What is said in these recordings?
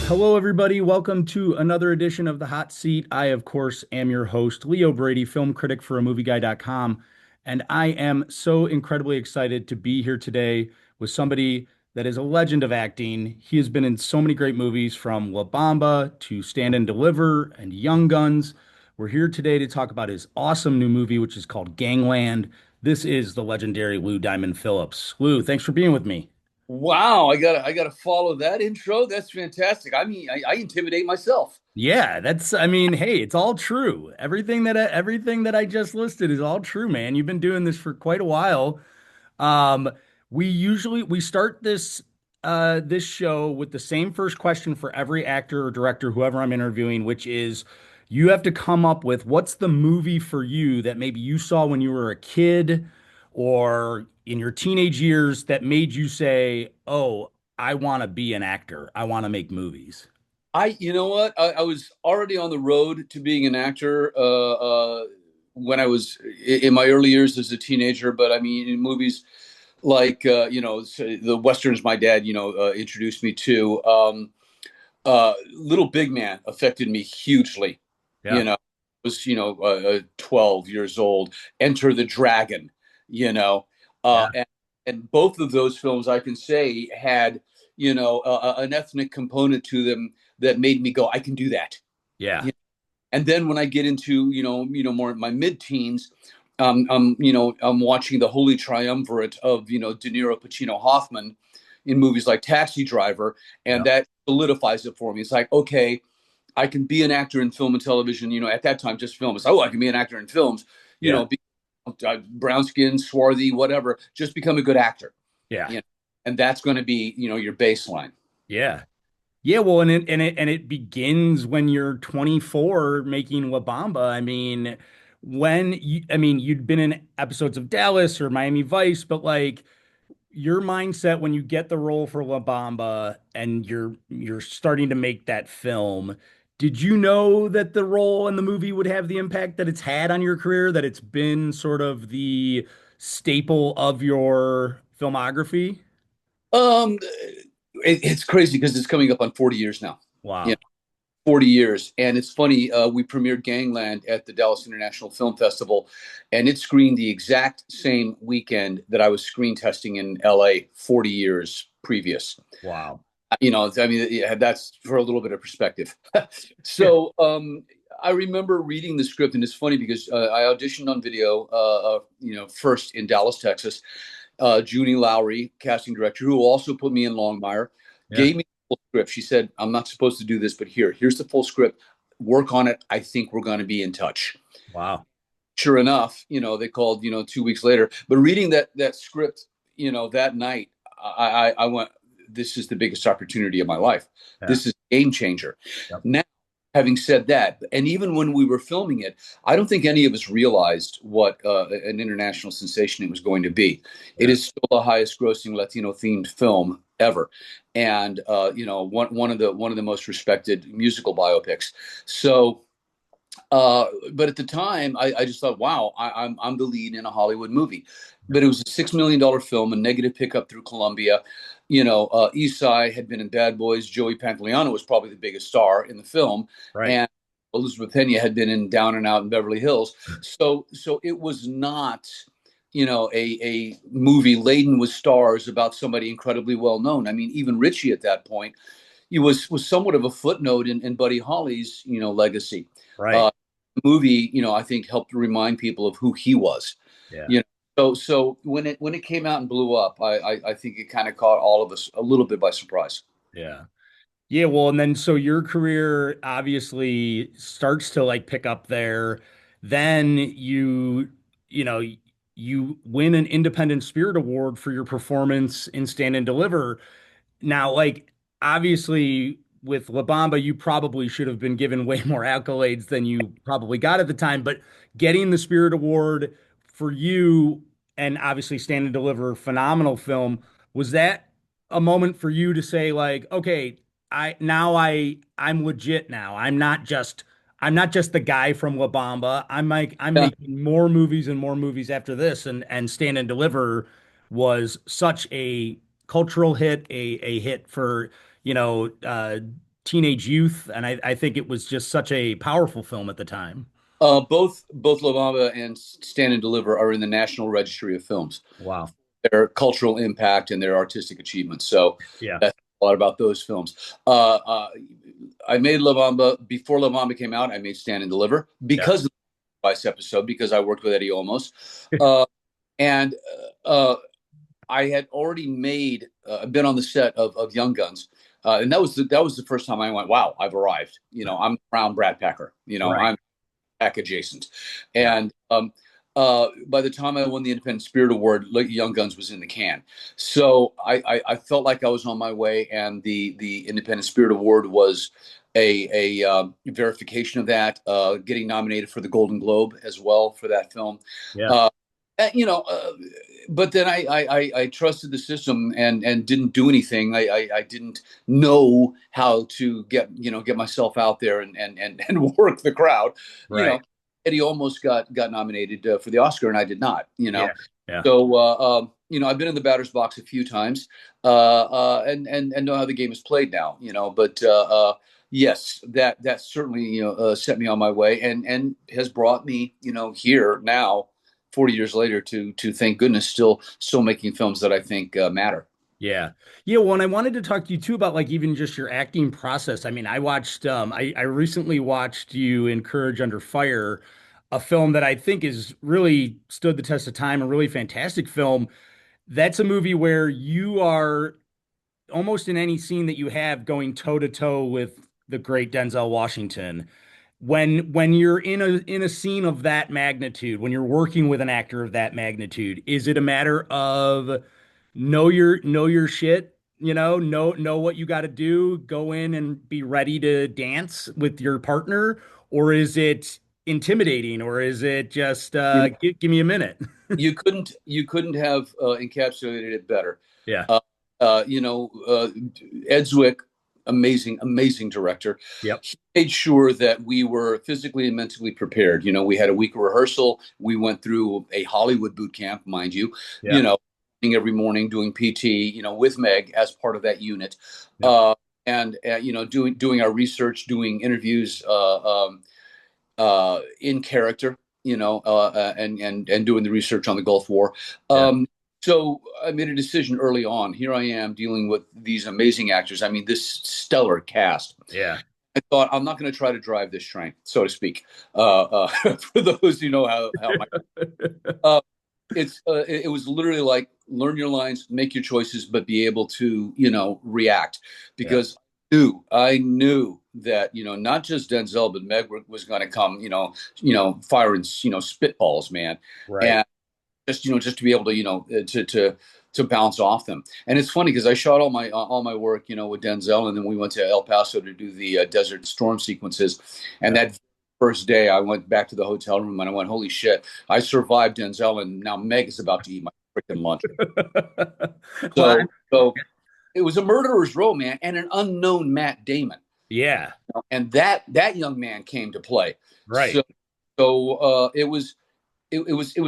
Hello, everybody. Welcome to another edition of The Hot Seat. I, of course, am your host, Leo Brady, film critic for AMovieGuy.com. And I am so incredibly excited to be here today with somebody that is a legend of acting. He has been in so many great movies, from La Bamba to Stand and Deliver and Young Guns. We're here today to talk about his awesome new movie, which is called Gangland. This is the legendary Lou Diamond Phillips. Lou, thanks for being with me. Wow, I gotta follow that intro. That's fantastic. I mean, I intimidate myself. Yeah, I mean, hey, it's all true. Everything that I just listed is all true, man. You've been doing this for quite a while. Um, we start this show with the same first question for every actor or director, whoever I'm interviewing, which is you have to come up with what's the movie for you that maybe you saw when you were a kid or in your teenage years that made you say, "Oh, I want to be an actor. I want to make movies." You know what? I was already on the road to being an actor when I was in my early years as a teenager. But I mean, in movies like the westerns my dad introduced me to. Little Big Man affected me hugely. Yeah. You know, I was 12 years old. Enter the Dragon. You know, Yeah. and both of those films I can say had an ethnic component to them that made me go, I can do that. Yeah. And then when I get into more in my mid-teens, I'm watching the holy triumvirate of De Niro, Pacino, Hoffman in movies like Taxi Driver, and Yeah. that solidifies it for me. It's like, okay, I can be an actor in film and television. At that time, just film. It's I can be an actor in films. Yeah. Be brown skin, swarthy, whatever. Just become a good actor. Yeah. You know, and that's going to be your baseline. Yeah. Yeah, well, and it begins when you're 24 making La Bamba. I mean, you'd been in episodes of Dallas or Miami Vice, but like your mindset when you get the role for La Bamba and you're starting to make that film, did you know that the role in the movie would have the impact that it's had on your career, that it's been sort of the staple of your filmography? Um, it's crazy because it's coming up on 40 years now. Wow. 40 years. And it's funny, we premiered Gangland at the Dallas International Film Festival, and it screened the exact same weekend that I was screen testing in LA 40 years previous. Wow. I mean, yeah, that's for a little bit of perspective. Yeah. So I remember reading the script, and it's funny because I auditioned on video, first in Dallas, Texas. Junie Lowry, casting director, who also put me in Longmire, Yeah. gave me the full script. She said, I'm not supposed to do this, but here's the full script. Work on it. I think we're going to be in touch. Wow. Sure enough, they called, 2 weeks later. But reading that script, that night, I went, this is the biggest opportunity of my life. Yeah. This is a game changer. Yep. Now, having said that, and even when we were filming it, I don't think any of us realized what an international sensation it was going to be. It Yeah. is still the highest grossing Latino themed film ever, and one of the most respected musical biopics. So, but at the time, I just thought, wow, I'm the lead in a Hollywood movie. But it was a $6 million film, a negative pickup through Columbia. Esai had been in Bad Boys. Joey Pantoliano was probably the biggest star in the film, Right. and Elizabeth Pena had been in Down and Out in Beverly Hills. So it was not, a movie laden with stars about somebody incredibly well known. I mean, even Ritchie at that point, he was somewhat of a footnote in Buddy Holly's legacy. Right. Uh, the movie, I think helped remind people of who he was. Yeah. You know, so when it came out and blew up, I think it kind of caught all of us a little bit by surprise. Yeah. Yeah. Well, and then so your career obviously starts to like pick up there. Then you know, you win an Independent Spirit Award for your performance in Stand and Deliver. Now, like, obviously, with La Bamba, you probably should have been given way more accolades than you probably got at the time. But getting the Spirit Award for you, and obviously Stand and Deliver, phenomenal film. Was that a moment for you to say, like, okay, I'm legit now. I'm not just I'm not just the guy from La Bamba. I'm Yeah. making more movies and more movies after this, and Stand and Deliver was such a cultural hit, a hit for, you know, teenage youth, and I think it was just such a powerful film at the time. Both La Bamba and Stand and Deliver are in the National Registry of Films. Wow. Their cultural impact and their artistic achievements. So Yeah. that's a lot about those films. I made La Bamba before La Bamba came out. I made Stand and Deliver Yeah. because of the Vice episode, because I worked with Eddie Olmos, and I had already been on the set of Young Guns. And that was the first time I went, wow, I've arrived. I'm around Brad Packer. Right. I'm back adjacent. Yeah. And by the time I won the Independent Spirit Award, Young Guns was in the can. So I felt like I was on my way, and the Independent Spirit Award was a verification of that. Getting nominated for the Golden Globe as well for that film. Yeah. Uh, you know, but then I trusted the system and didn't do anything. I didn't know how to get myself out there and work the crowd. You Right. know, Eddie almost got nominated for the Oscar, and I did not. Yeah. Yeah. So I've been in the batter's box a few times, and know how the game is played now. But yes, that certainly set me on my way, and has brought me here now, 40 years later, to thank goodness still making films that I think matter. Yeah. Yeah. Well, and I wanted to talk to you too about like even just your acting process. I mean, I recently watched you in Courage Under Fire, a film that I think is really stood the test of time, a really fantastic film. That's a movie where you are almost in any scene that you have going toe to toe with the great Denzel Washington. When you're in a scene of that magnitude, when you're working with an actor of that magnitude, is it a matter of know your shit, know what you got to do, go in and be ready to dance with your partner, or is it intimidating, or is it just You give me a minute? you couldn't have encapsulated it better. Yeah. Uh, uh, you know, uh, Ed Zwick, amazing director. Yep. He made sure that we were physically and mentally prepared. We had a week of rehearsal. We went through a Hollywood boot camp, mind you. Yeah. Every morning doing PT. With Meg as part of that unit, Yep. uh, and doing our research, doing interviews. In character, and doing the research on the Gulf War. Yeah. So I made a decision early on. Here I am dealing with these amazing actors. I mean, this stellar cast. Yeah. I thought I'm not going to try to drive this train, so to speak. For those who know how my uh, it was literally like learn your lines, make your choices, but be able to react, Yeah. because I knew that not just Denzel but Meg was going to come firing spitballs, man, Right. and just to be able to to bounce off them. And it's funny because I shot all my work with Denzel, and then we went to El Paso to do the Desert Storm sequences, and Yeah. that first day I went back to the hotel room and I went, holy shit, I survived Denzel, and now Meg is about to eat my freaking lunch. Well, So it was a murderer's row, man, and an unknown Matt Damon, yeah. and that young man came to play. Right. So it was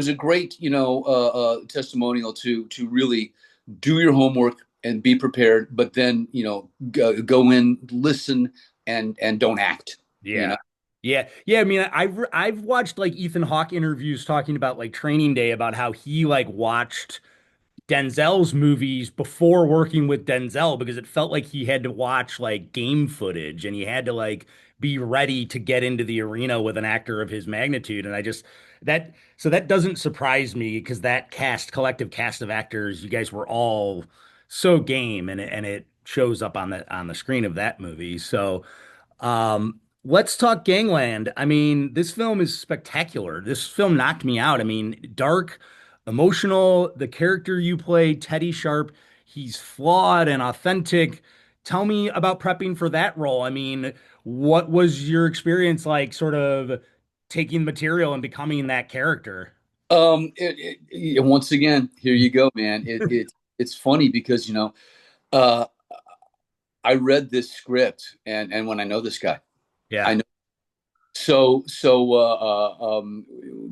a great testimonial to really do your homework and be prepared, but then go in, listen, and don't act. You Yeah. know. Yeah. Yeah. I mean, I've watched like Ethan Hawke interviews talking about like Training Day, about how he like watched Denzel's movies before working with Denzel, because it felt like he had to watch like game footage and he had to like be ready to get into the arena with an actor of his magnitude. And I just that doesn't surprise me, because that collective cast of actors, you guys were all so game, and it shows up on the screen of that movie. So let's talk Gangland. I mean, this film is spectacular. This film knocked me out. I mean, dark, emotional. The character you play, Teddy Sharp, he's flawed and authentic. Tell me about prepping for that role. I mean, what was your experience like, sort of taking material and becoming that character? Once again, here you go, man. It's funny because uh, I read this script, and when I know this guy, Yeah. I know.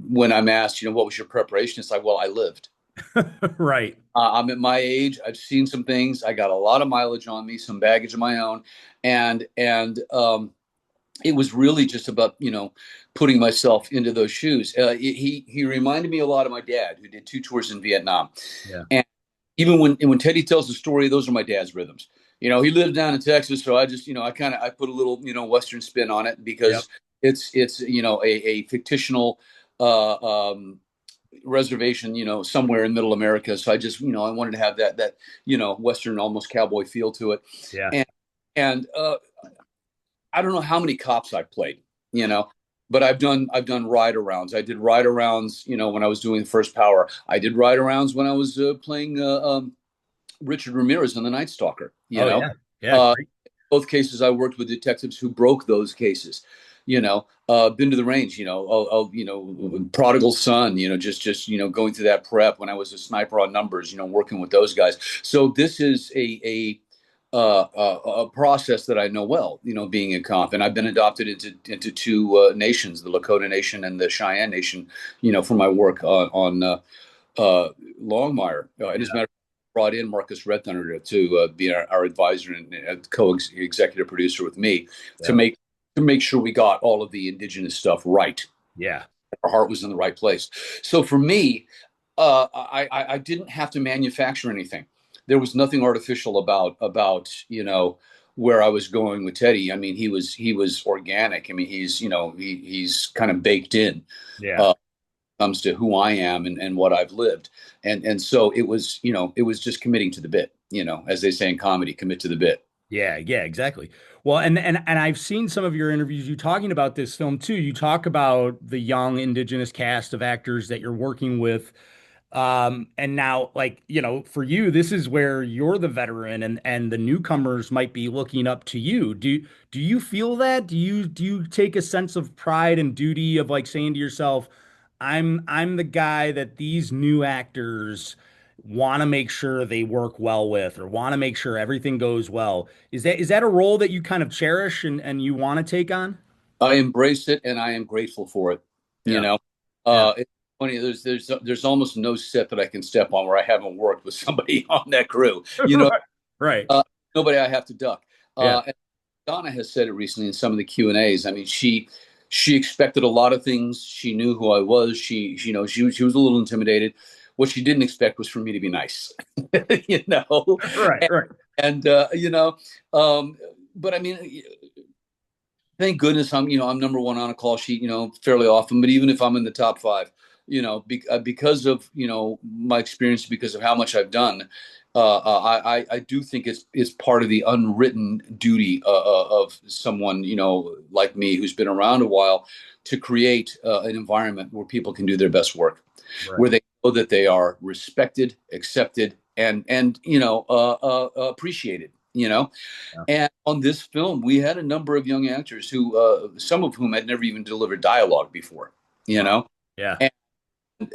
When I'm asked, what was your preparation? It's like, well, I lived. Right. I'm at my age. I've seen some things. I got a lot of mileage on me, some baggage of my own, and it was really just about putting myself into those shoes. He reminded me a lot of my dad, who did 2 tours in Vietnam, Yeah. and even when Teddy tells the story, those are my dad's rhythms. He lived down in Texas, so I just I put a little Western spin on it Yep. because it's a fictional uh, reservation, somewhere in Middle America. So I just I wanted to have that Western, almost cowboy feel to it, Yeah. and and I don't know how many cops I played, you know, but I've done ride arounds. I did ride arounds, when I was doing First Power. I did ride arounds when I was playing Richard Ramirez on The Night Stalker. Oh yeah. Yeah. Uh, Great. both cases I worked with detectives who broke those cases. Been to the range. Prodigal son. Just going through that prep when I was a sniper on numbers. Working with those guys. So this is a process that I know well. Being a cop, and I've been adopted into two nations, the Lakota Nation and the Cheyenne Nation. For my work on Longmire. And as a Yeah. matter of fact, brought in Marcus Red Thunder to be our advisor and co-executive producer with me to Yeah. make sure we got all of the indigenous stuff right. Yeah. Our heart was in the right place. So for me, I didn't have to manufacture anything. There was nothing artificial about where I was going with Teddy. I mean, he was organic. I mean, he's kind of baked in. Yeah. Uh, Comes to who I am and what I've lived. And so it was just committing to the bit, as they say in comedy, commit to the bit. Yeah, yeah, exactly. Well, and I've seen some of your interviews you talking about this film too. You talk about the young indigenous cast of actors that you're working with. And now, like, for you, this is where you're the veteran and the newcomers might be looking up to you. Do you feel that? Do you take a sense of pride and duty of like saying to yourself, I'm the guy that these new actors want to make sure they work well with or want to make sure everything goes well. Is that a role that you kind of cherish and you want to take on? I embrace it and I am grateful for it. You Yeah. know, Yeah. it's funny. There's almost no set that I can step on where I haven't worked with somebody on that crew. Right. Uh, nobody I have to duck. Yeah. And Donna has said it recently in some of the Q&As. I mean, she expected a lot of things. She knew who I was. She was a little intimidated. What she didn't expect was for me to be nice. you know, Right. and, Right. and but I mean, thank goodness I'm number one on a call sheet, fairly often. But even if I'm in the top five, because of my experience, because of how much I've done, I do think it's part of the unwritten duty of someone like me who's been around a while to create an environment where people can do their best work, Right. where they know that they are respected, accepted, and appreciated. Yeah. And on this film, we had a number of young actors who, some of whom had never even delivered dialogue before, you Wow. know, Yeah. and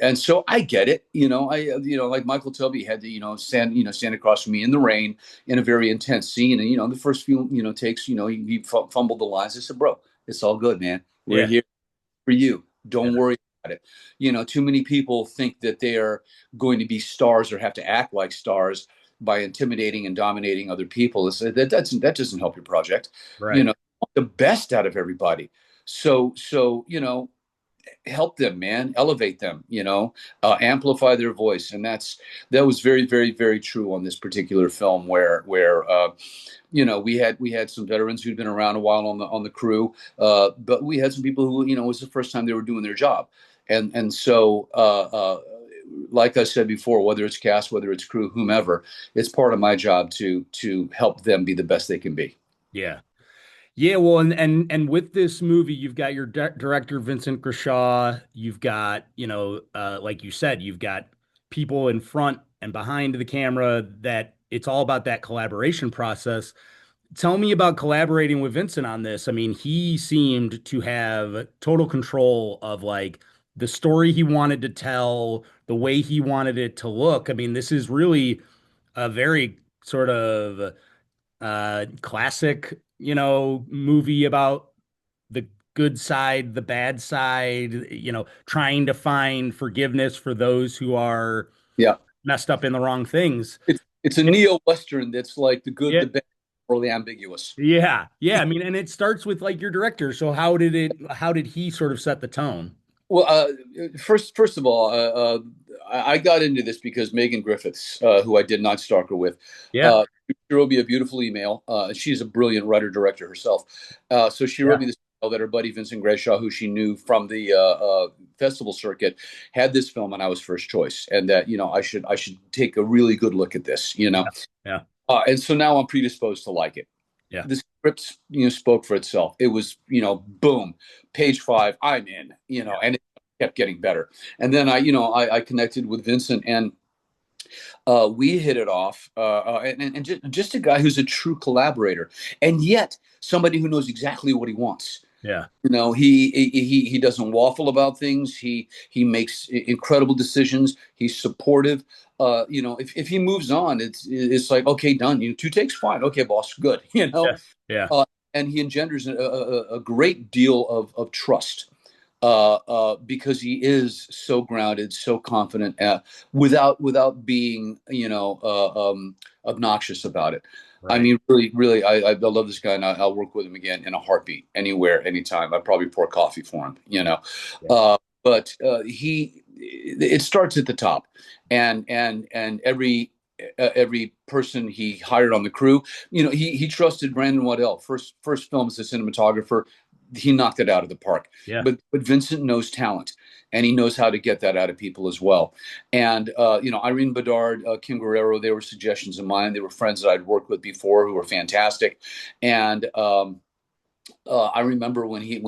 and so I get it. Like Michael Tubby had to, stand across from me in the rain in a very intense scene, and the first few, takes, he fumbled the lines. I said, "Bro, it's all good, man. We're Yeah. here for you. Yeah. Don't worry about it." Too many people think that they are going to be stars or have to act like stars by intimidating and dominating other people. That doesn't help your project. You Right. know, the best out of everybody. So help them, man, elevate them, amplify their voice. And that was very, very, very true on this particular film where we had some veterans who'd been around a while on the crew, but we had some people who it was the first time they were doing their job, and so like I said before, whether it's cast, whether it's crew, whomever, it's part of my job to help them be the best they can be. Yeah. Yeah, well, and with this movie, you've got your director Vincent Grishaw. You've got, like you said, you've got people in front and behind the camera that it's all about that collaboration process. Tell me about collaborating with Vincent on this. I mean, he seemed to have total control of like the story he wanted to tell, the way he wanted it to look. I mean, this is really a very sort of classic, movie about the good side, the bad side, trying to find forgiveness for those who are Yeah. messed up in the wrong things. It's a neo-Western that's like the good, Yeah. the bad, or the ambiguous. Yeah. Yeah. I mean, and it starts with like your director. So how did he sort of set the tone? Well, first of all, I got into this because Megan Griffiths, who I did not stalk her with, Yeah. uh, she wrote me a beautiful email. She's a brilliant writer director herself. So she wrote Yeah. me this email that her buddy Vincent Greshaw, who she knew from the festival circuit, had this film, and I was first choice, and that I should take a really good look at this. Yeah. Yeah. And so now I'm predisposed to like it. Yeah. The script, spoke for itself. It was, boom, page 5, I'm in, Yeah. and it kept getting better. And then I connected with Vincent, and we hit it off. And just a guy who's a true collaborator, and yet somebody who knows exactly what he wants. Yeah. He doesn't waffle about things. He makes incredible decisions. He's supportive. If he moves on, it's like, okay, done. 2 takes, fine. Okay, boss, good. Yeah. Yeah. Uh, and he engenders a great deal of trust, because he is so grounded, so confident, without being obnoxious about it. I Right. mean, really, really, I love this guy, and I'll work with him again in a heartbeat, anywhere, anytime. I'd probably pour coffee for him, Yeah. But it starts at the top, and every person he hired on the crew, he trusted Brandon Waddell. First film as a cinematographer, he knocked it out of the park. Yeah. But Vincent knows talent, and he knows how to get that out of people as well. And Irene Bedard, Kim Guerrero, they were suggestions of mine. They were friends that I'd worked with before who were fantastic. And I remember when he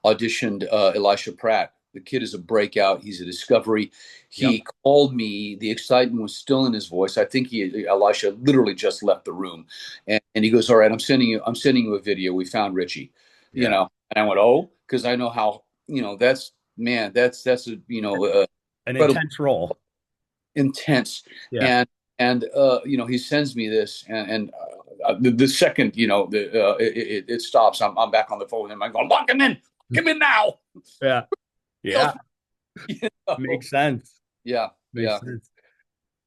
auditioned Elisha Pratt. The kid is a breakout. He's a discovery. Yep. He called me. The excitement was still in his voice. I think Elisha literally just left the room, and he goes, "All right, I'm sending you a video. We found Ritchie." Yeah. And I went, "Oh," because I know how that's, man, that's a An incredible, intense role. intense. Yeah. And he sends me this, and the second it stops, I'm back on the phone with him. I go, "Lock him in, come in now." Yeah. Yeah. You know? Makes sense. Yeah, Makes yeah, sense.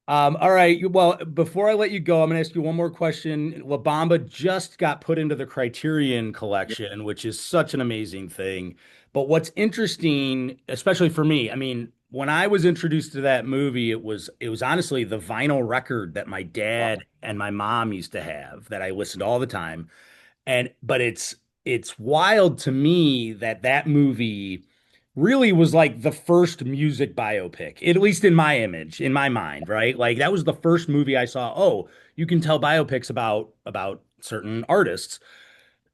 All right. Well, before I let you go, I'm going to ask you one more question. La Bamba just got put into the Criterion yeah. collection, which is such an amazing thing. But what's interesting, especially for me, I mean, when I was introduced to that movie, it was honestly the vinyl record that my Wow. dad and my mom used to have that I listened to all the time. But it's wild to me that that movie really was like the first music biopic, at least in my image, in my mind, right? Like that was the first movie I saw. Oh, you can tell biopics about certain artists.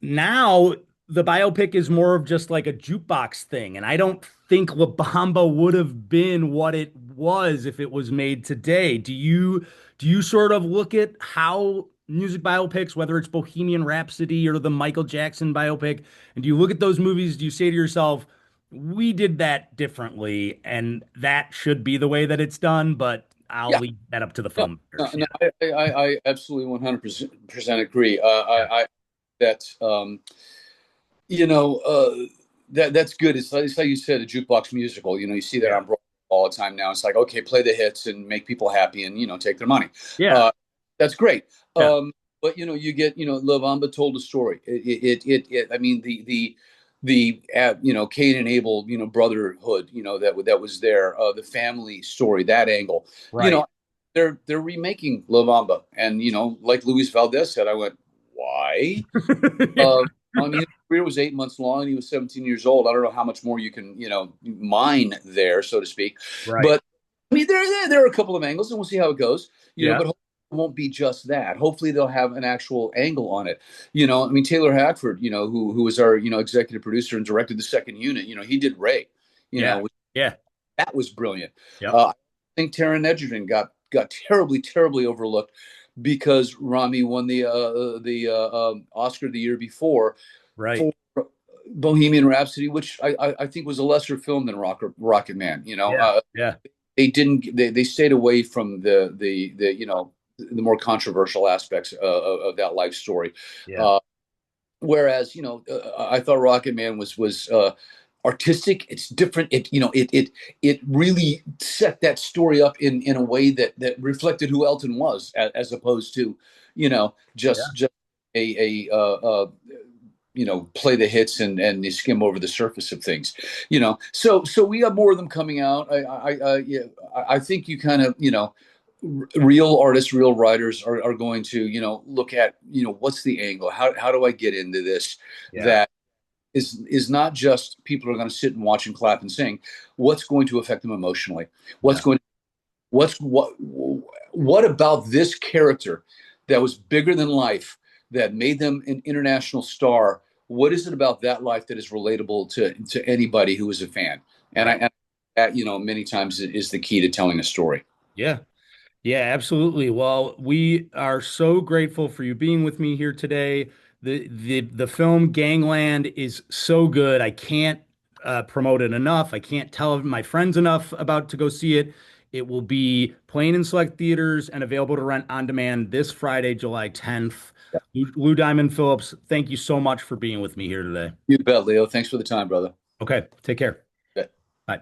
Now the biopic is more of just like a jukebox thing, and I don't think La Bamba would have been what it was if it was made today. Do you sort of look at how music biopics, whether it's Bohemian Rhapsody or the Michael Jackson biopic, and do you look at those movies, do you say to yourself, we did that differently, and that should be the way that it's done, but I'll Yeah. leave that up to the No, filmmakers. no, Yeah. no, I absolutely 100% agree. Yeah. That you know that's good. It's like you said, a jukebox musical. You see that Yeah. on Broadway all the time now. It's like, okay, play the hits and make people happy, and take their money. Yeah. Uh, that's great. Yeah. But you get, La Bamba told a story. I mean, the Cain and Abel, brotherhood, that was there. The family story, that angle. You Right. know, they're remaking La Bamba, and like Luis Valdez said, I went, why? Yeah. I mean, his career was 8 months long, and he was 17 years old. I don't know how much more you can, mine there, so to speak. Right. But I mean, there are a couple of angles, and we'll see how it goes. Yeah. But hopefully it won't be just that. Hopefully they'll have an actual angle on it. I mean, Taylor Hackford, who was our, executive producer and directed the second unit. He did Ray. You Yeah. know, Yeah. that was brilliant. Yep. I think Taron Egerton got terribly, terribly overlooked because Rami won the Oscar the year before Right. for Bohemian Rhapsody, which I think was a lesser film than Rocket Man. Yeah. Yeah. They stayed away from the more controversial aspects of that life story. Yeah. Uh, Whereas, I thought Rocket Man was artistic. It's different. It really set that story up in a way that reflected who Elton was, as opposed to, just play the hits and you skim over the surface of things. So we have more of them coming out. Yeah, I think you kind of, real artists, real writers are going to, look at, what's the angle? How do I get into this? Yeah. That is not just people are going to sit and watch and clap and sing. What's going to affect them emotionally? What's Yeah. going what about this character that was bigger than life, that made them an international star? What is it about that life that is relatable to anybody who is a fan? And Right. that, many times is the key to telling a story. Yeah. Yeah, absolutely. Well, we are so grateful for you being with me here today. The film Gangland is so good. I can't promote it enough. I can't tell my friends enough about to go see it. It will be playing in select theaters and available to rent on demand this Friday, July 10th. Lou Diamond Phillips, thank you so much for being with me here today. You bet, Leo. Thanks for the time, brother. Okay, take care. Bet. Bye.